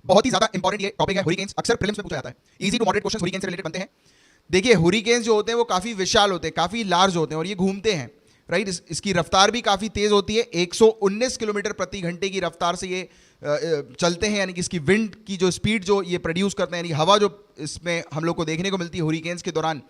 बहुत ही ज्यादा इंपॉर्टेंट ये टॉपिक है हरिकेन्स, अक्सर प्रीलिम्स में पूछा जाता है। Easy to moderate questions hurricane से रिलेटेड बनते हैं। देखिए हरिकेन्स जो होते हैं वो काफी विशाल होते हैं, काफी लार्ज होते हैं और ये घूमते हैं, राइट। इसकी रफ्तार भी काफी तेज होती है, 119 किलोमीटर प्रति घंटे की रफ्तार से ये चलते हैं, यानी कि इसकी विंड की जो स्पीड जो ये प्रोड्यूस करते हैं, यानी हवा जो इसमें हम लोग को देखने को मिलती है हरिकेन्स के दौरान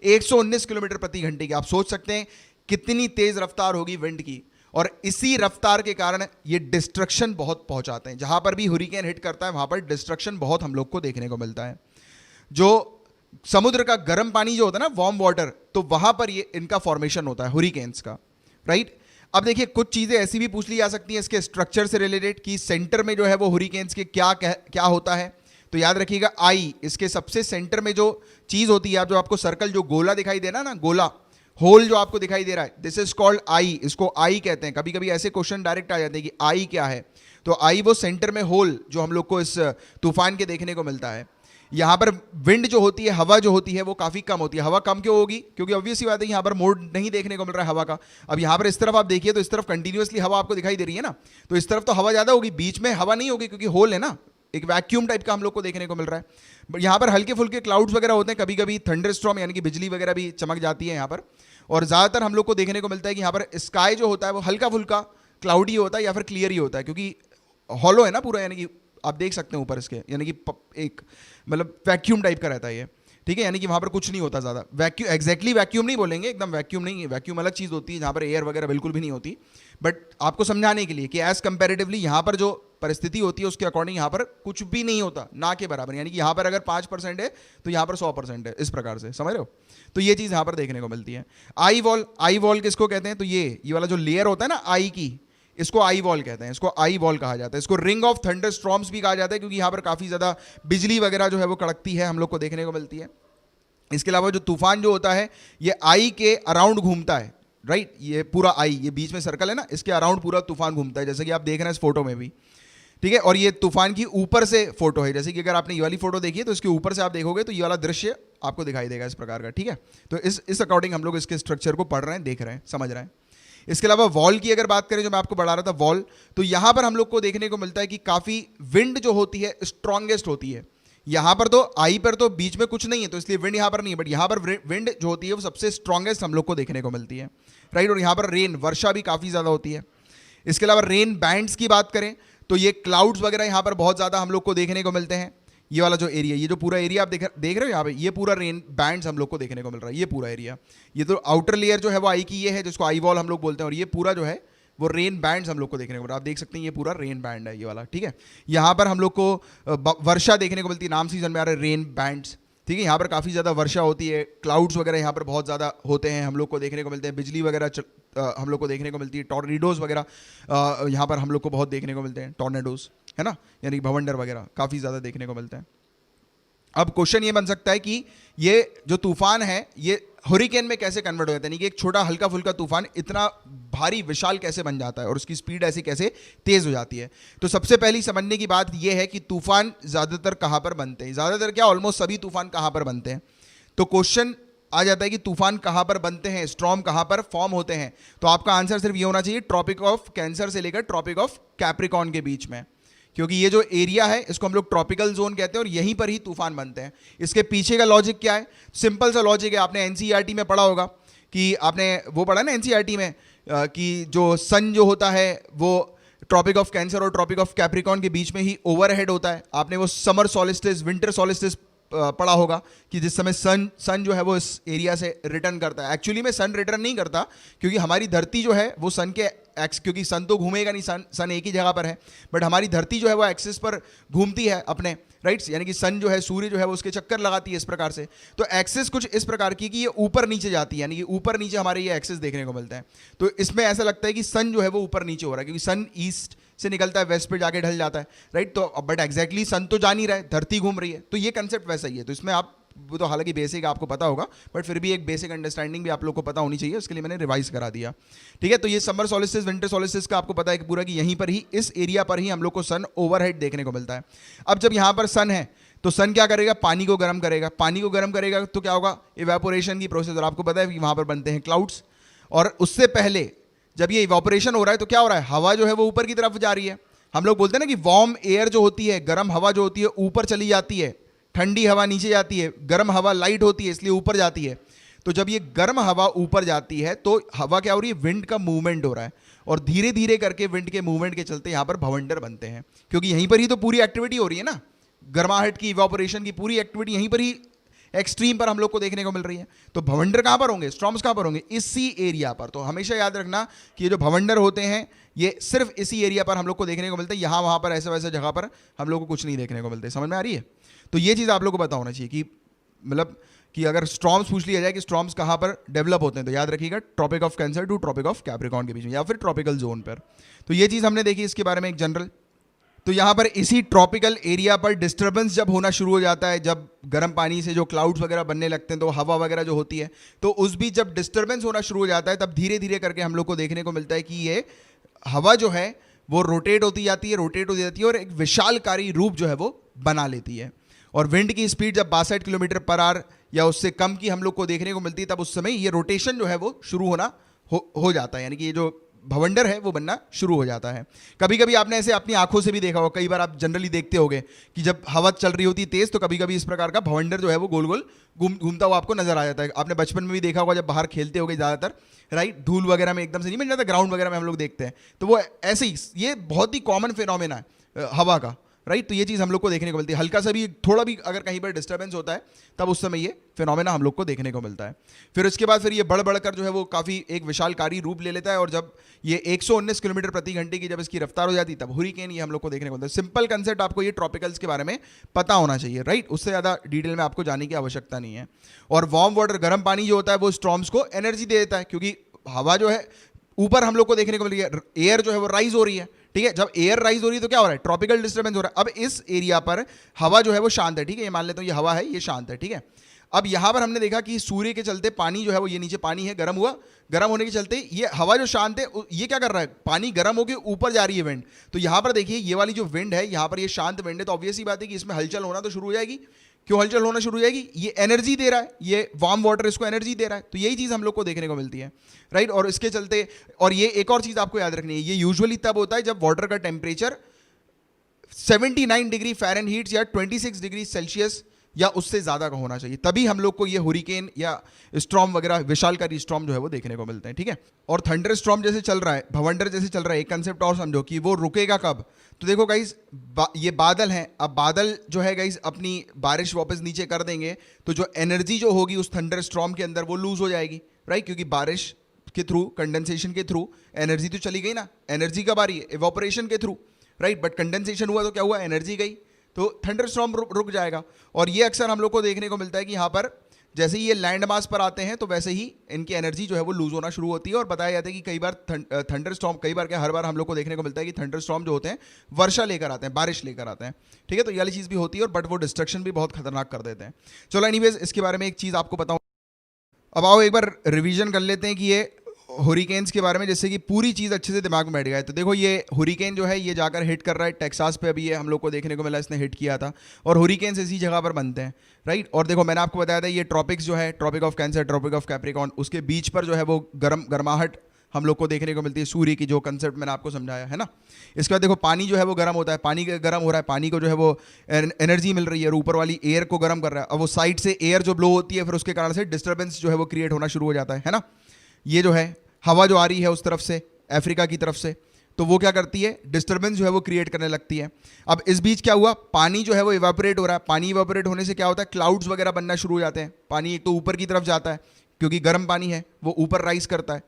119 किलोमीटर प्रति घंटे की। आप सोच सकते हैं कितनी तेज रफ्तार होगी विंड की, और इसी रफ्तार के कारण ये डिस्ट्रक्शन बहुत पहुंचाते हैं। जहां पर भी हरिकेन हिट करता है वहां पर डिस्ट्रक्शन बहुत हम लोग को देखने को मिलता है। जो समुद्र का गर्म पानी जो होता है ना, वार्म वाटर, तो वहां पर ये इनका फॉर्मेशन होता है हरिकेन्स का, राइट। अब देखिए कुछ चीजें ऐसी भी पूछ ली जा सकती हैं इसके स्ट्रक्चर से रिलेटेड कि सेंटर में जो है वो हरिकेन्स के क्या होता है। तो याद रखिएगा आई, इसके सबसे सेंटर में जो चीज होती है, जो आपको सर्कल जो गोला दिखाई देना ना, गोला होल जो आपको दिखाई दे रहा है, दिस इज कॉल्ड आई, इसको आई कहते हैं। कभी कभी ऐसे क्वेश्चन डायरेक्ट आ जाते हैं कि आई क्या है, तो आई वो सेंटर में होल जो हम लोग को इस तूफान के देखने को मिलता है। यहां पर विंड जो होती है, हवा जो होती है वो काफी कम होती है। हवा कम क्यों होगी? क्योंकि ऑब्वियस सी बात है यहां पर मोड नहीं देखने को मिल रहा है हवा का। अब यहां पर इस तरफ आप देखिए तो इस तरफ कंटिन्यूअसली हवा आपको दिखाई दे रही है ना, तो इस तरफ तो हवा ज्यादा होगी, बीच में हवा नहीं होगी क्योंकि होल है ना, एक वैक्यूम टाइप का हम लोग को देखने को मिल रहा है। यहाँ पर हल्के फुल्के क्लाउड्स वगैरह होते हैं, कभी कभी थंडरस्टॉर्म यानी कि बिजली वगैरह भी चमक जाती है यहाँ पर। और ज़्यादातर हम लोग को देखने को मिलता है कि यहाँ पर स्काई जो होता है वो हल्का फुल्का क्लाउडी होता है या फिर क्लियर ही होता है, क्योंकि हॉलो है ना पूरा, यानी कि आप देख सकते हैं ऊपर इसके, यानी कि एक मतलब वैक्यूम टाइप का रहता है ये, ठीक है। यानी कि वहाँ पर कुछ नहीं होता ज़्यादा वैक्यूम, एग्जैक्टली वैक्यूम नहीं बोलेंगे, एकदम वैक्यूम नहीं है, वैक्यूम अलग चीज़ होती है जहाँ पर एयर वगैरह बिल्कुल भी नहीं होती। बट आपको समझाने के लिए कि एज कंपेरेटिवली यहाँ पर जो परिस्थिति होती है उसके अकॉर्डिंग यहाँ पर कुछ भी नहीं होता, ना के बराबर। यानी कि यहाँ पर अगर 5% है तो यहाँ पर 100% है, इस प्रकार से, समझ रहे हो। तो ये चीज़ यहाँ पर देखने को मिलती है। आई वॉल, आई वॉल किसको कहते हैं? तो ये वाला जो लेयर होता है ना आई की, इसको आई वॉल कहते हैं, इसको आई वॉल कहा जाता है। इसको रिंग ऑफ थंडर स्टॉर्म्स भी कहा जाता है, क्योंकि यहाँ पर काफ़ी ज़्यादा बिजली वगैरह जो है वो कड़कती है, हम लोग को देखने को मिलती है। इसके अलावा जो तूफान जो होता है ये आई के अराउंड घूमता है, राइट। ये पूरा आई, ये बीच में सर्कल है ना, इसके अराउंड पूरा तूफान घूमता है, जैसे कि आप देख रहे हैं इस फोटो में भी, ठीक है। और ये तूफान की ऊपर से फोटो है, जैसे कि अगर आपने ये वाली फोटो देखी है तो इसके ऊपर से आप देखोगे तो ये वाला दृश्य आपको दिखाई देगा इस प्रकार का, ठीक है। तो इस अकॉर्डिंग हम लोग इसके स्ट्रक्चर को पढ़ रहे हैं, देख रहे हैं, समझ रहे हैं। इसके अलावा वॉल की अगर बात करें, जो मैं आपको बढ़ा रहा था वॉल, तो यहां पर हम लोग को देखने को मिलता है कि काफी विंड जो होती है स्ट्रॉन्गेस्ट होती है। यहां पर तो आई पर तो बीच में कुछ नहीं है, तो इसलिए विंड यहां पर नहीं है, बट यहां पर विंड जो होती है वो सबसे स्ट्रॉन्गेस्ट हम लोग को देखने को मिलती है, राइट। और यहां पर रेन, वर्षा भी काफी ज्यादा होती है। इसके अलावा रेन बैंड्स की बात करें तो ये क्लाउड्स वगैरह यहाँ पर बहुत ज़्यादा हम लोग को देखने को मिलते हैं। ये वाला जो एरिया, ये जो पूरा एरिया आप देख रहे हो यहाँ पे, ये पूरा रेन बैंड्स हम लोग को देखने को मिल रहा है, ये पूरा एरिया। ये तो आउटर लेयर जो है वो आई की ये है, जिसको आई वॉल हम लोग बोलते हैं, और ये पूरा जो है वो रेन बैंड्स हम लोग को देखने को मिल रहा है। आप देख सकते हैं ये पूरा रेन बैंड है ये वाला, ठीक है। यहाँ पर हम लोग को वर्षा देखने को मिलती है, नाम सीजन में आ रहा है रेन बैंड्स, ठीक है। यहाँ पर काफ़ी ज़्यादा वर्षा होती है, क्लाउड्स वगैरह यहाँ पर बहुत ज़्यादा होते हैं, हम लोग को देखने को मिलते हैं, बिजली वगैरह हम लोग को देखने को मिलती है, टॉर्नेडोज वगैरह यहाँ पर हम लोग को बहुत देखने को मिलते हैं, टॉर्नेडोज, है ना, यानी भवंडर वगैरह काफ़ी ज़्यादा देखने को मिलते हैं। अब क्वेश्चन ये बन सकता है कि ये जो तूफान है ये हरिकेन में कैसे कन्वर्ट हो जाता है, यानी कि एक छोटा हल्का फुल्का तूफान इतना भारी विशाल कैसे बन जाता है और उसकी स्पीड ऐसी कैसे तेज हो जाती है। तो सबसे पहली समझने की बात यह है कि तूफान ज़्यादातर कहाँ पर बनते हैं, ज़्यादातर क्या ऑलमोस्ट सभी तूफान कहाँ पर बनते हैं। तो क्वेश्चन आ जाता है कि तूफान कहाँ पर बनते हैं, स्टॉर्म कहाँ पर फॉर्म होते हैं। तो आपका आंसर सिर्फ ये होना चाहिए, ट्रॉपिक ऑफ कैंसर से लेकर ट्रॉपिक ऑफ कैप्रिकॉर्न के बीच में, क्योंकि ये जो एरिया है इसको हम लोग ट्रॉपिकल जोन कहते हैं और यहीं पर ही तूफान बनते हैं। इसके पीछे का लॉजिक क्या है? सिंपल सा लॉजिक है, आपने एनसीईआरटी में पढ़ा होगा कि आपने वो पढ़ा ना एनसीईआरटी में कि जो सन जो होता है वो ट्रॉपिक ऑफ कैंसर और ट्रॉपिक ऑफ कैप्रिकॉर्न के बीच में ही ओवरहेड होता है। आपने वो समर सॉलिस्टिस, विंटर सॉलिस्टिस पढ़ा होगा कि जिस समय सन जो है वो इस एरिया से रिटर्न करता है। एक्चुअली में सन रिटर्न नहीं करता, क्योंकि हमारी धरती जो है वो सन के क्योंकि सन तो घूमेगा नहीं, सन एक ही जगह पर है, बट हमारी धरती जो है वो एक्सिस पर घूमती है अपने, राइट्स, यानी कि सन जो है, सूर्य जो है वो उसके चक्कर लगाती है इस प्रकार से। तो एक्सिस कुछ इस प्रकार की कि ये ऊपर नीचे जाती है, यानी कि ऊपर नीचे हमारे ये एक्सिस देखने को मिलता है। तो इसमें ऐसा लगता है कि सन जो है वो ऊपर नीचे हो रहा है, क्योंकि सन ईस्ट से निकलता है, वेस्ट पे जाके ढल जाता है, राइट। तो बट एग्जैक्टली सन तो जा नहीं रहा है, धरती घूम रही है, तो ये कंसेप्ट वैसा ही है। तो इसमें आप वो तो हालांकि बेसिक आपको पता होगा, बट फिर भी एक बेसिक अंडरस्टैंडिंग भी आप लोग को पता होनी चाहिए, उसके लिए मैंने रिवाइज करा दिया, ठीक है। तो ये समर सॉलिस्टिस, विंटर सॉलिस्टिस का आपको पता है कि पूरा कि यहीं पर ही, इस एरिया पर ही हम लोग को सन ओवरहेड देखने को मिलता है। अब जब यहाँ पर सन है तो सन क्या करेगा? पानी को गर्म करेगा, पानी को गर्म करेगा तो क्या होगा? इवेपोरेशन की प्रोसेस, और आपको पता है कि वहाँ पर बनते हैं क्लाउड्स। और उससे पहले जब ये इवेपोरेशन हो रहा है तो क्या हो रहा है? हवा जो है वो ऊपर की तरफ जा रही है, हम लोग बोलते हैं ना कि वार्म एयर जो होती है, गर्म हवा जो होती है ऊपर चली जाती है, ठंडी हवा नीचे जाती है, गर्म हवा लाइट होती है इसलिए ऊपर जाती है। तो जब ये गर्म हवा ऊपर जाती है तो हवा क्या हो रही है, विंड का मूवमेंट हो रहा है, और धीरे धीरे करके विंड के मूवमेंट के चलते यहाँ पर भवंडर बनते हैं, क्योंकि यहीं पर ही तो पूरी एक्टिविटी हो रही है ना, गर्माहट की, इवापोरेशन की पूरी एक्टिविटी यहीं पर ही एक्सट्रीम पर हम लोग को देखने को मिल रही है। तो भवंडर कहाँ पर होंगे, स्टॉर्म्स कहाँ पर होंगे, इसी एरिया पर। तो हमेशा याद रखना कि ये जो भवंडर होते हैं ये सिर्फ इसी एरिया पर हम लोग को देखने को मिलते हैं, यहाँ वहाँ पर ऐसे वैसे जगह पर हम लोग को कुछ नहीं देखने को मिलते। समझ में आ रही है? तो ये चीज़ आप लोग को पता होना चाहिए कि मतलब कि अगर स्टॉर्म्स पूछ लिया जाए कि स्टॉर्म्स कहाँ पर डेवलप होते हैं, तो याद रखिएगा Tropic of Cancer to Tropic of Capricorn के बीच में, या फिर ट्रॉपिकल जोन पर। तो ये चीज़ हमने देखी इसके बारे में एक जनरल। तो यहाँ पर इसी ट्रॉपिकल एरिया पर डिस्टर्बेंस जब होना शुरू हो जाता है, जब गर्म पानी से जो क्लाउड्स वगैरह बनने लगते हैं तो हवा वगैरह जो होती है, तो उस बीच जब डिस्टर्बेंस होना शुरू हो जाता है तब धीरे धीरे करके हम लोग को देखने को मिलता है कि ये हवा जो है वो रोटेट होती जाती है और एक विशालकारी रूप जो है वो बना लेती है। और विंड की स्पीड जब 62 किलोमीटर पर आवर या उससे कम की हम लोग को देखने को मिलती है, तब उस समय ये रोटेशन जो है वो शुरू होना हो जाता है, यानी कि ये जो भवंडर है वो बनना शुरू हो जाता है। कभी कभी आपने ऐसे अपनी आंखों से भी देखा होगा, कई बार आप जनरली देखते होगे कि जब हवा चल रही होती है तेज, तो कभी कभी इस प्रकार का भवंडर जो है वो गोल गोल घूमता हुआ आपको नजर आ जाता है। आपने बचपन में भी देखा होगा जब बाहर खेलते होगे ज़्यादातर, राइट, धूल वगैरह में एकदम से नहीं मिल जाता, ग्राउंड वगैरह में हम लोग देखते हैं, तो वो ऐसे ही, ये बहुत ही कॉमन फिनोमेना है हवा का, राइट। तो ये चीज़ हम लोग को देखने को मिलती है, हल्का सा भी थोड़ा भी अगर कहीं पर डिस्टर्बेंस होता है तब उस समय ये फिनोमेना हम लोग को देखने को मिलता है। फिर उसके बाद फिर ये बढ़ बढ़कर जो है वो काफ़ी एक विशालकारी रूप ले लेता है, और जब ये 119 किलोमीटर प्रति घंटे की जब इसकी रफ्तार हो जाती है तब हुरिकेन ये हम लोग को देखने को मिलता है। सिंपल कंसेप्ट आपको ये ट्रॉपिकल्स के बारे में पता होना चाहिए, राइट, उससे ज़्यादा डिटेल में आपको जाने की आवश्यकता नहीं है। और वार्म वाटर, गर्म पानी जो होता है वो स्टॉर्म्स को एनर्जी दे देता है, क्योंकि हवा जो है ऊपर हम लोग को देखने को मिल रही है, एयर जो है वो राइज हो रही है, ठीक है। जब एयर राइज हो रही है तो क्या हो रहा है, ट्रॉपिकल डिस्टर्बेंस हो रहा है। अब इस एरिया पर हवा जो है वो शांत है, ठीक है, ये मान लेता हूँ ये हवा है, ये शांत है, ठीक है। अब यहाँ पर हमने देखा कि सूर्य के चलते पानी जो है वो, ये नीचे पानी है, गर्म हुआ, गर्म होने के चलते ये हवा जो शांत है ये क्या कर रहा है, पानी गर्म होकर ऊपर जा रही है विंड। तो यहाँ पर देखिए ये वाली जो विंड है, यहाँ पर ये शांत विंड है, तो ऑब्वियस ही बात है कि इसमें हलचल होना तो शुरू हो जाएगी। क्यों हलचल होना शुरू हो जाएगी, ये एनर्जी दे रहा है, ये वार्म वाटर इसको एनर्जी दे रहा है, तो यही चीज़ हम लोग को देखने को मिलती है, राइट। और इसके चलते, और ये एक और चीज़ आपको याद रखनी है, ये यूजुअली तब होता है जब वाटर का टेम्परेचर 79 डिग्री फ़ारेनहीट या 26 डिग्री सेल्सियस या उससे ज़्यादा का होना चाहिए, तभी हम लोग को ये हुरिकेन या स्टॉर्म वगैरह विशालकारी स्टॉर्म जो है वो देखने को मिलते हैं, ठीक है। और थंडर स्टॉर्म जैसे चल रहा है, भवंडर जैसे चल रहा है, एक कंसेप्ट और समझो कि वो रुकेगा कब। तो देखो गाइस, ये बादल हैं, अब बादल जो है गाइस अपनी बारिश वापस नीचे कर देंगे, तो जो एनर्जी जो होगी उस थंडर स्टॉर्म के अंदर वो लूज हो जाएगी, राइट, क्योंकि बारिश के थ्रू, कंडेंसेशन के थ्रू एनर्जी तो चली गई ना। एनर्जी कब आ रही है, इवापोरेशन के थ्रू, राइट, बट कंडेंसेशन हुआ तो क्या हुआ, एनर्जी गई, तो थंडर स्टॉर्म रुक जाएगा। और ये अक्सर हम लोग को देखने को मिलता है कि यहाँ पर जैसे ही ये लैंड मास पर आते हैं तो वैसे ही इनकी एनर्जी जो है वो लूज होना शुरू होती है। और बताया जाता है कि कई बार थंडर स्टॉर्म, कई बार क्या, हर बार हम लोग को देखने को मिलता है कि थंडर स्टॉर्म जो होते हैं वर्षा लेकर आते हैं, बारिश लेकर आते हैं, ठीक है। तो ये वाली चीज़ भी होती है, और बट वो डिस्ट्रक्शन भी बहुत खतरनाक कर देते हैं। चलो एनीवेज, इसके बारे में एक चीज़ आपको बताऊँ। अब आओ एक बार रिवीजन कर लेते हैं कि ये हुरिकेन्स के बारे में, जैसे कि पूरी चीज़ अच्छे से दिमाग में बैठ गया है। तो देखो ये हुरिकेन जो है ये जाकर हिट कर रहा है टेक्सास पे, अभी ये हम लोग को देखने को मिला, इसने हिट किया था। और हुरिकेन्स इसी जगह पर बनते हैं, राइट। और देखो मैंने आपको बताया था ये ट्रॉपिक्स जो है, Tropic of Cancer, Tropic of Capricorn, उसके बीच पर जो है वो गर्माहट हम लोग को देखने को मिलती है, सूर्य की, जो कंसेप्ट मैंने आपको समझाया है ना। इसके बाद देखो पानी जो है वो गर्म होता है, पानी गर्म हो रहा है, पानी को जो है वो एनर्जी मिल रही है, और ऊपर वाली एयर को गर्म कर रहा है। अब वो साइड से एयर जो ब्लो होती है, फिर उसके कारण से डिस्टर्बेंस जो है वो क्रिएट होना शुरू हो जाता है ना। ये जो है हवा जो आ रही है उस तरफ से, अफ्रीका की तरफ से, तो वो क्या करती है, डिस्टर्बेंस जो है वो क्रिएट करने लगती है। अब इस बीच क्या हुआ, पानी जो है वो इवापोरेट हो रहा है, पानी इवापोरेट होने से क्या होता है, क्लाउड्स वगैरह बनना शुरू हो जाते हैं। पानी एक तो ऊपर की तरफ जाता है, क्योंकि गर्म पानी है, वो ऊपर राइज करता है।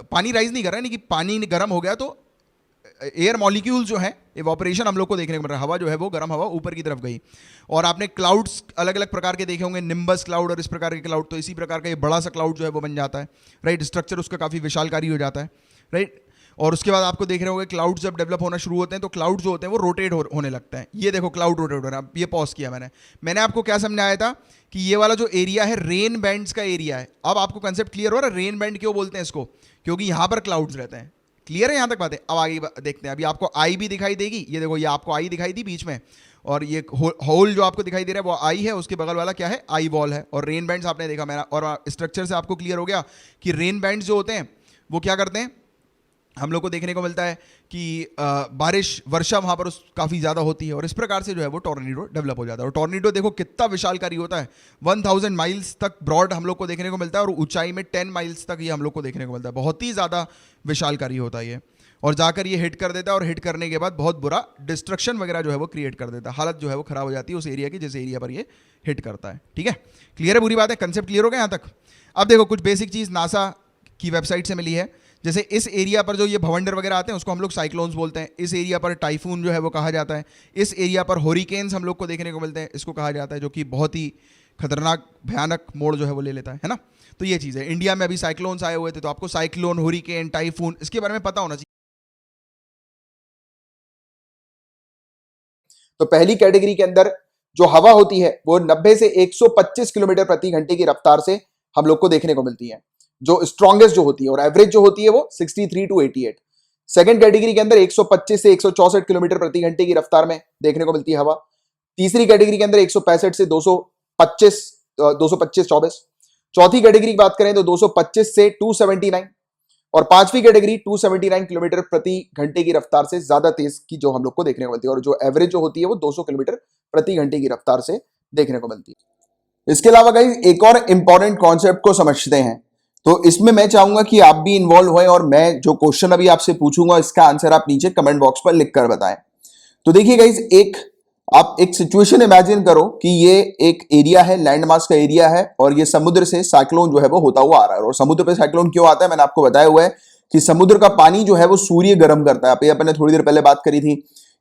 पानी राइज नहीं कर रहा है, नहीं कि पानी गर्म हो गया तो एयर मॉलिक्यूल जो है, इवापोरेशन हम लोग को देखने को मिल रहा है, हवा जो है वो गर्म हवा ऊपर की तरफ गई। और आपने क्लाउड्स अलग अलग प्रकार के देखे होंगे, निम्बस क्लाउड और इस प्रकार के क्लाउड, तो इसी प्रकार का ये बड़ा सा क्लाउड जो है वो बन जाता है, राइट। स्ट्रक्चर उसका काफ़ी विशालकारी हो जाता है, राइट। और उसके बाद आपको देख रहे होंगे क्लाउड्स जब डेवलप होना शुरू होते हैं तो क्लाउड जो होते हैं वो रोटेट होने लगते हैं। ये देखो क्लाउड रोटेट हो रहा है। अब ये पॉज किया मैंने आपको क्या समझाया था कि ये वाला जो एरिया है रेन बैंड्स का एरिया है। अब आपको कंसेप्ट क्लियर हो रहा है, रेन बैंड क्यों बोलते हैं इसको, क्योंकि यहाँ पर क्लाउड्स रहते हैं। क्लियर है यहाँ तक बातें? अब आगे देखते हैं। अभी आपको आई भी दिखाई देगी, ये देखो, ये आपको आई दिखाई दी बीच में, और ये होल जो आपको दिखाई दे रहा है वो आई है, उसके बगल वाला क्या है, आई वॉल है। और रेन बैंड्स आपने देखा मेरा, और स्ट्रक्चर से आपको क्लियर हो गया कि रेन बैंड्स जो होते हैं वो क्या करते हैं, हम लोग को देखने को मिलता है कि बारिश वर्षा वहाँ पर काफ़ी ज़्यादा होती है और इस प्रकार से जो है वो टॉर्नेडो डेवलप हो जाता है। और टॉर्नेडो देखो कितना विशालकारी होता है, 1000 माइल्स तक ब्रॉड हम लोग को देखने को मिलता है और ऊंचाई में 10 माइल्स तक ये हम लोग को देखने को मिलता है। बहुत ही ज़्यादा विशालकारी होता है ये, और जाकर ये हिट कर देता है और हिट करने के बाद बहुत बुरा डिस्ट्रक्शन वगैरह जो है वो क्रिएट कर देता है। हालत जो है वो खराब हो जाती है उस एरिया की जिस एरिया पर ये हिट करता है। ठीक है, क्लियर है, बुरी बात है, कंसेप्ट क्लियर हो गया यहाँ तक। अब देखो कुछ बेसिक चीज़ नासा की वेबसाइट से मिली है। जैसे इस एरिया पर जो ये भवंडर वगैरह आते हैं उसको हम लोग साइक्लोन्स बोलते हैं। इस एरिया पर टाइफून जो है वो कहा जाता है। इस एरिया पर होरिकेन्स हम लोग को देखने को मिलते हैं, इसको कहा जाता है, जो कि बहुत ही खतरनाक भयानक मोड़ जो है वो ले लेता है ना। तो ये चीज़ है। इंडिया में अभी साइक्लोन्स आए हुए थे तो आपको साइक्लोन, होरिकेन, टाइफून इसके बारे में पता होना चाहिए। तो पहली कैटेगरी के अंदर जो हवा होती है वो 90 से 125 किलोमीटर प्रति घंटे की रफ्तार से हम लोग को देखने को मिलती है, जो स्ट्रॉन्गेस्ट जो होती है, और एवरेज जो होती है वो 63 टू 88। सेकंड कैटेगरी के अंदर 125 से 164 किलोमीटर प्रति घंटे की रफ्तार में देखने को मिलती है हवा। तीसरी कैटेगरी के अंदर 165 से 225 24। चौथी कैटेगरी की बात करें तो 225 से 279, और पांचवी कैटेगरी 279 किलोमीटर प्रति घंटे की रफ्तार से ज्यादा तेज की जो हम लोग को देखने को मिलती है, और जो एवरेज जो होती है वो 200 किलोमीटर प्रति घंटे की रफ्तार से देखने को मिलती है। इसके अलावा गाइस एक और इंपॉर्टेंट कॉन्सेप्ट को समझते हैं, तो इसमें मैं चाहूंगा कि आप भी इन्वॉल्व हों और मैं जो क्वेश्चन अभी आपसे पूछूंगा इसका आंसर आप नीचे कमेंट बॉक्स पर लिखकर बताएं। तो देखिए गाइस, आप एक सिचुएशन इमेजिन करो कि ये एक एरिया है, लैंड मास का एरिया है, और ये समुद्र से साइक्लोन जो है वो होता हुआ आ रहा है। और समुद्र पे साइक्लोन क्यों आता है मैंने आपको बताया हुआ है कि समुद्र का पानी जो है वो सूर्य गर्म करता है। अपने थोड़ी देर पहले बात करी थी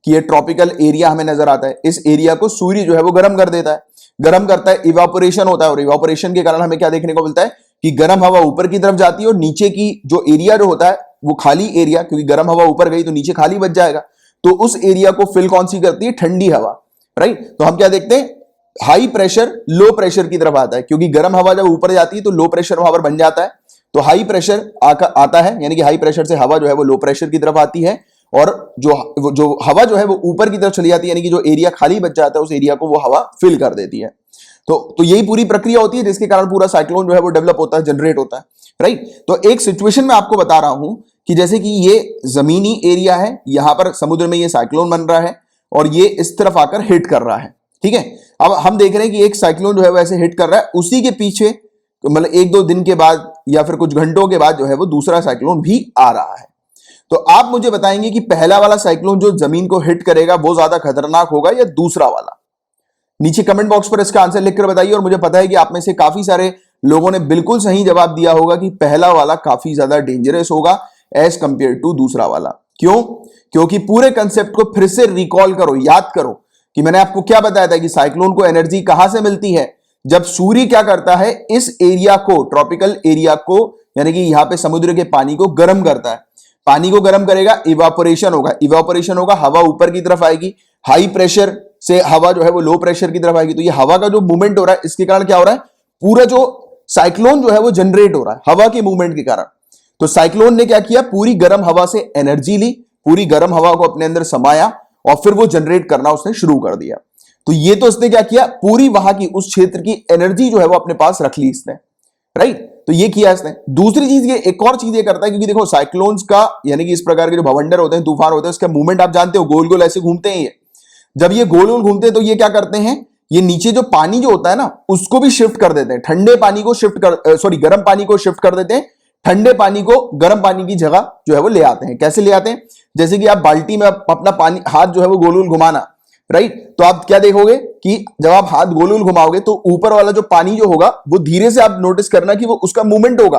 कि ये ट्रॉपिकल एरिया हमें नजर आता है, इस एरिया को सूर्य जो है वो गर्म कर देता है, गर्म करता है, इवापोरेशन होता है, और इवापोरेशन के कारण हमें क्या देखने को मिलता है कि गर्म हवा ऊपर की तरफ जाती है और नीचे की जो एरिया जो होता है वो खाली एरिया, क्योंकि गर्म हवा ऊपर गई तो नीचे खाली बच जाएगा, तो उस एरिया को फिल कौन सी करती है, ठंडी हवा, राइट। तो हम क्या देखते हैं, हाई प्रेशर लो प्रेशर की तरफ आता है, क्योंकि गर्म हवा जब ऊपर जाती है तो लो प्रेशर वहां पर बन जाता है, तो हाई प्रेशर आता है, यानी कि हाई प्रेशर से हवा जो है वो लो प्रेशर की तरफ आती है, और जो हवा जो है वो ऊपर की तरफ चली जाती है, यानी कि जो एरिया खाली बच जाता है उस एरिया को वो हवा फिल कर देती है। तो यही पूरी प्रक्रिया होती है जिसके कारण पूरा साइक्लोन जो है वो डेवलप होता है, जनरेट होता है, राइट। तो एक सिचुएशन में आपको बता रहा हूं कि जैसे कि ये जमीनी एरिया है, यहां पर समुद्र में ये साइक्लोन बन रहा है और ये इस तरफ आकर हिट कर रहा है, ठीक है। अब हम देख रहे हैं कि एक साइक्लोन जो है वैसे हिट कर रहा है, उसी के पीछे मतलब 1-2 दिन के बाद या फिर कुछ घंटों के बाद जो है वो दूसरा साइक्लोन भी आ रहा है। तो आप मुझे बताएंगे कि पहला वाला साइक्लोन जो जमीन को हिट करेगा वो ज्यादा खतरनाक होगा या दूसरा वाला? नीचे कमेंट बॉक्स पर इसका आंसर लिखकर बताइए। और मुझे पता है कि आप में से काफी सारे लोगों ने बिल्कुल सही जवाब दिया होगा कि पहला वाला काफी ज्यादा डेंजरस होगा एज कंपेयर टू दूसरा वाला। क्यों? क्योंकि पूरे कंसेप्ट को फिर से रिकॉल करो, याद करो कि मैंने आपको क्या बताया था कि साइक्लोन को एनर्जी कहां से मिलती है, जब सूर्य क्या करता है, इस एरिया को, ट्रॉपिकल एरिया को, यानी कि यहां पे समुद्र के पानी को गर्म करता है। पानी को गर्म करेगा, इवापोरेशन होगा, इवापोरेशन होगा, हवा ऊपर की तरफ आएगी, हाई प्रेशर से हवा जो है वो लो प्रेशर की तरफ आएगी। तो ये हवा का जो मूवमेंट हो रहा है इसके कारण क्या हो रहा है, पूरा जो साइक्लोन जो है वो जनरेट हो रहा है हवा के मूवमेंट के कारण। तो साइक्लोन ने क्या किया, पूरी गर्म हवा से एनर्जी ली, पूरी गर्म हवा को अपने अंदर समाया और फिर वो जनरेट करना उसने शुरू कर दिया। तो ये तो इसने क्या किया, पूरी वहां की उस क्षेत्र की एनर्जी जो है वो अपने पास रख ली इसने, राइट। तो ये किया इसने। दूसरी चीज ये, एक और चीज ये करता है, क्योंकि देखो साइक्लोन्स का यानी कि इस प्रकार के जो भवंडर होते हैं, तूफान होते हैं, उसका मूवमेंट आप जानते हो, गोल गोल ऐसे घूमते हैं ये। जब ये गोल गोल घूमते हैं तो ये क्या करते हैं, ये नीचे जो पानी जो होता है ना उसको भी शिफ्ट कर देते हैं, ठंडे पानी को शिफ्ट कर, सॉरी गर्म पानी को शिफ्ट कर देते हैं, ठंडे पानी को गर्म पानी की जगह जो है वो ले आते हैं। कैसे ले आते हैं, जैसे कि आप बाल्टी में अपना पानी, हाथ जो है वो गोल गोल घुमाना, राइट। तो आप क्या देखोगे कि जब आप हाथ गोल गोल घुमाओगे तो ऊपर वाला जो पानी जो होगा वो धीरे से आप नोटिस करना कि वो उसका मूवमेंट होगा,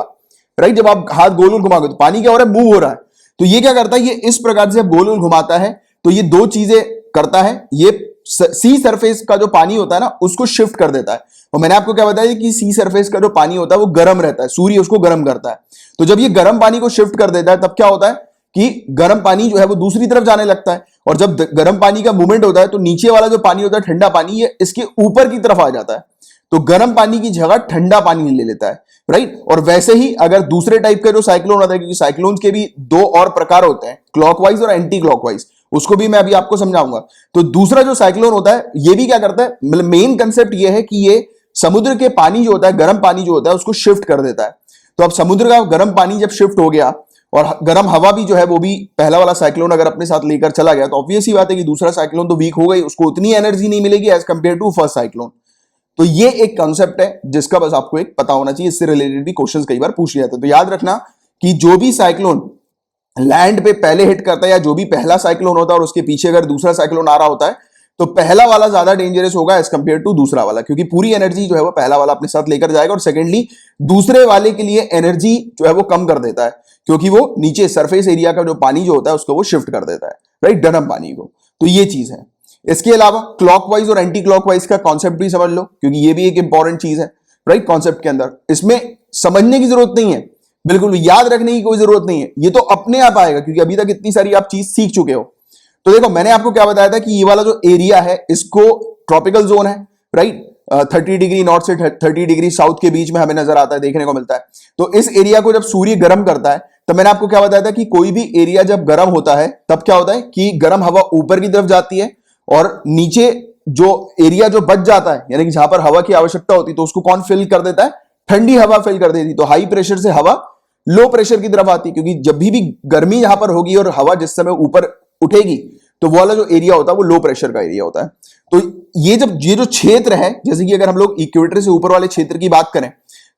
राइट। जब आप हाथ गोल गोल घुमाओगे तो पानी क्या हो रहा है, मूव हो रहा है। तो ये क्या करता है, ये इस प्रकार से गोल गोल घुमाता है तो ये दो चीजें करता है, ये सी सरफेस का जो पानी होता है ना उसको शिफ्ट कर देता है। और मैंने आपको क्या बताया कि सी सरफेस का जो पानी होता है वो गर्म रहता है, सूर्य उसको गर्म करता है। तो जब ये गर्म पानी को शिफ्ट कर देता है तब क्या होता है कि गर्म पानी जो है वो दूसरी तरफ जाने लगता है, और जब गर्म पानी का मूवमेंट होता है तो नीचे वाला जो पानी होता है ठंडा पानी, ये इसके ऊपर की तरफ आ जाता है, तो गर्म पानी की जगह ठंडा पानी ले लेता है, राइट। और वैसे ही अगर दूसरे टाइप का जो साइक्लोन होता है, क्योंकि साइक्लोन्स के भी दो और प्रकार होते हैं, क्लॉकवाइज और एंटी क्लॉकवाइज, उसको भी मैं अभी आपको समझाऊंगा। तो दूसरा जो साइक्लोन होता है ये भी क्या करता है, मतलब मेन कंसेप्ट ये है कि ये समुद्र के पानी जो होता है, गर्म पानी जो होता है उसको शिफ्ट कर देता है। तो अब समुद्र का गर्म पानी जब शिफ्ट हो गया और गर्म हवा भी जो है वो भी पहला वाला साइक्लोन अगर अपने साथ लेकर चला गया तो ऑब्वियस ही बात है कि दूसरा साइक्लोन तो वीक हो गई, उसको उतनी एनर्जी नहीं मिलेगी as compare to first cyclone. तो ये एक कंसेप्ट है जिसका बस आपको एक पता होना चाहिए, इससे रिलेटेड भी क्वेश्चंस कई बार पूछ लिया जाते हैं। तो याद रखना कि जो भी साइक्लोन लैंड पे पहले हिट करता है या जो भी पहला साइक्लोन होता है और उसके पीछे अगर दूसरा साइक्लोन आ रहा होता है तो पहला वाला ज्यादा डेंजरस होगा एज कंपेयर टू दूसरा वाला, क्योंकि पूरी एनर्जी जो है वो पहला वाला अपने साथ लेकर जाएगा और सेकेंडली दूसरे वाले के लिए एनर्जी जो है वो कम कर देता है, क्योंकि वो नीचे सरफेस एरिया का जो पानी जो होता है उसको वो शिफ्ट कर देता है, राइट, गर्म पानी को। तो ये चीज है। इसके अलावा क्लॉकवाइज और एंटी क्लॉकवाइज का कॉन्सेप्ट भी समझ लो, क्योंकि ये भी एक इंपॉर्टेंट चीज है, राइट, कॉन्सेप्ट के अंदर। इसमें समझने की जरूरत नहीं है, बिल्कुल याद रखने की कोई जरूरत नहीं है, ये तो अपने आप आएगा, क्योंकि अभी तक इतनी सारी आप चीज सीख चुके हो। तो देखो मैंने आपको क्या बताया था कि ये वाला जो एरिया है इसको ट्रॉपिकल जोन है, राइट, 30 डिग्री नॉर्थ से 30 डिग्री साउथ के बीच में हमें नजर आता है, देखने को मिलता है। तो इस एरिया को जब सूर्य गर्म करता है तो मैंने आपको क्या बताया था कि कोई भी एरिया जब गर्म होता है तब क्या होता है कि गर्म हवा ऊपर की तरफ जाती है और नीचे जो एरिया जो बच जाता है, यानी कि जहां पर हवा की आवश्यकता होती है, तो उसको कौन फिल कर देता है? ठंडी हवा फिल कर देती। तो हाई प्रेशर से हवा लो प्रेशर की तरफ आती है, क्योंकि जब भी गर्मी यहां पर होगी और हवा जिस समय ऊपर उठेगी तो वो वाला जो एरिया होता है वो लो प्रेशर का एरिया होता है। तो ये जो क्षेत्र है, जैसे कि अगर हम लोग इक्वेटर से ऊपर वाले क्षेत्र की बात करें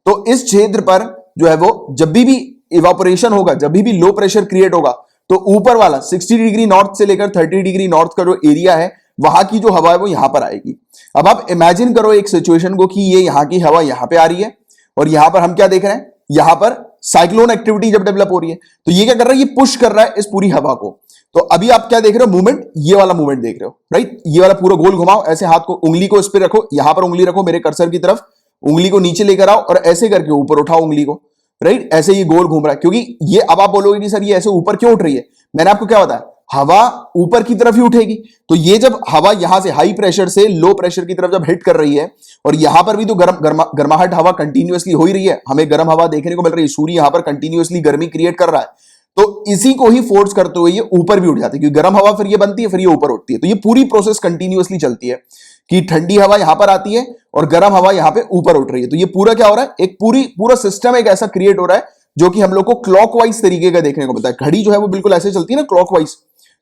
तो इस क्षेत्र पर जो है वो जब भी इवापोरेशन होगा, जब भी लो प्रेशर क्रिएट होगा, तो ऊपर वाला 60 डिग्री नॉर्थ से लेकर 30 डिग्री नॉर्थ का जो एरिया है वहां की जो हवा है वो यहां पर आएगी। अब आप इमेजिन करो एक सिचुएशन को कि ये यहां की हवा यहां पे आ रही है और यहां पर हम क्या देख रहे हैं, यहां पर साइक्लोन एक्टिविटी जब डेवलप हो रही है तो ये क्या कर रहा है, ये पुश कर रहा है इस पूरी हवा को। तो अभी आप क्या देख रहे हो, मूवमेंट, ये वाला मूवमेंट देख रहे हो, राइट, ये वाला पूरा गोल घुमाओ, ऐसे हाथ को, उंगली को इस पे रखो, यहां पर उंगली रखो मेरे कर्सर की तरफ, उंगली को नीचे लेकर आओ और ऐसे करके ऊपर उठाओ उंगली को, राइट, ऐसे ये गोल घूम रहा है। क्योंकि ये, अब आप बोलोगे कि सर ये ऐसे ऊपर क्यों उठ रही है, मैंने आपको क्या बताया, हवा ऊपर की तरफ ही उठेगी। तो ये जब हवा यहां से हाई प्रेशर से लो प्रेशर की तरफ जब हिट कर रही है और यहां पर भी तो गर्माहट हवा कंटिन्यूअसली हो ही रही है, हमें गर्म हवा देखने को मिल रही है, सूर्य यहां पर कंटिन्यूअसली गर्मी क्रिएट कर रहा है, तो इसी को ही फोर्स करते हुए ये ऊपर भी उठ जाती है, क्योंकि गर्म हवा फिर ये बनती है, फिर ये ऊपर उठती है। तो ये पूरी प्रोसेस कंटिन्यूअसली चलती है कि ठंडी हवा यहां पर आती है और गर्म हवा यहां पे ऊपर उठ रही है। तो ये पूरा क्या हो रहा है, एक पूरा सिस्टम एक ऐसा क्रिएट हो रहा है जो कि हम लोग को क्लॉकवाइज तरीके का देखने को मिलता है। घड़ी जो है वो बिल्कुल ऐसे चलती है ना, क्लॉकवाइज।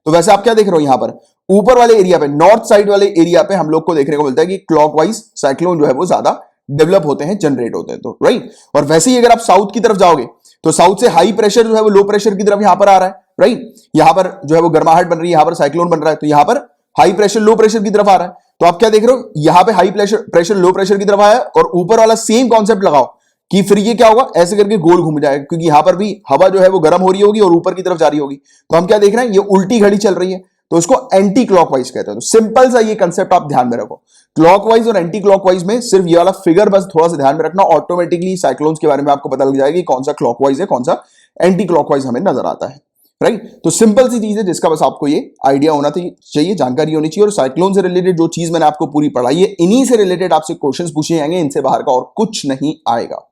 तो वैसे आप क्या देख रहे हो, यहां पर ऊपर वाले एरिया पे, नॉर्थ साइड वाले एरिया पे हम लोग को देखने को मिलता है कि क्लॉकवाइज साइक्लोन जो है वो ज्यादा डेवलप होते हैं, जनरेट होते हैं। तो राइट, और वैसे ही अगर आप साउथ की तरफ जाओगे तो साउथ से हाई प्रेशर जो है वो लो प्रेशर की तरफ यहां पर आ रहा है, राइट, यहां पर जो है वो गर्माहट बन रही है, यहां पर साइक्लोन बन रहा है, तो यहां पर हाई प्रेशर लो प्रेशर की तरफ आ रहा है। तो आप क्या देख रहे हो, यहां पे हाई प्रेशर लो प्रेशर की तरफ आया और ऊपर वाला सेम कॉन्सेप्ट लगाओ कि फिर ये क्या होगा, ऐसे करके गोल घूम जाएगा, क्योंकि यहां पर भी हवा जो है वो गर्म हो रही होगी और ऊपर की तरफ जा रही होगी। तो हम क्या देख रहे हैं, ये उल्टी घड़ी चल रही है, तो उसको एंटी क्लॉकवाइज कहते हैं। तो सिंपल सा ये कंसेप्ट आप ध्यान में रखो, क्लॉकवाइज और एंटी क्लॉकवाइज में सिर्फ ये वाला फिगर बस थोड़ा सा ध्यान में रखना, ऑटोमेटिकली साइक्लोन्स के बारे में आपको पता लग जाएगा कि कौन सा क्लॉकवाइज है, कौन सा एंटी क्लॉकवाइज हमें नजर आता है, राइट। तो सिंपल सी चीज है जिसका बस आपको ये आइडिया होना चाहिए, जानकारी होनी चाहिए। और साइक्लोन से रिलेटेड जो चीज मैंने आपको पूरी पढ़ाई है, इन्हीं से रिलेटेड आपसे क्वेश्चंस पूछे जाएंगे, इनसे बाहर का और कुछ नहीं आएगा।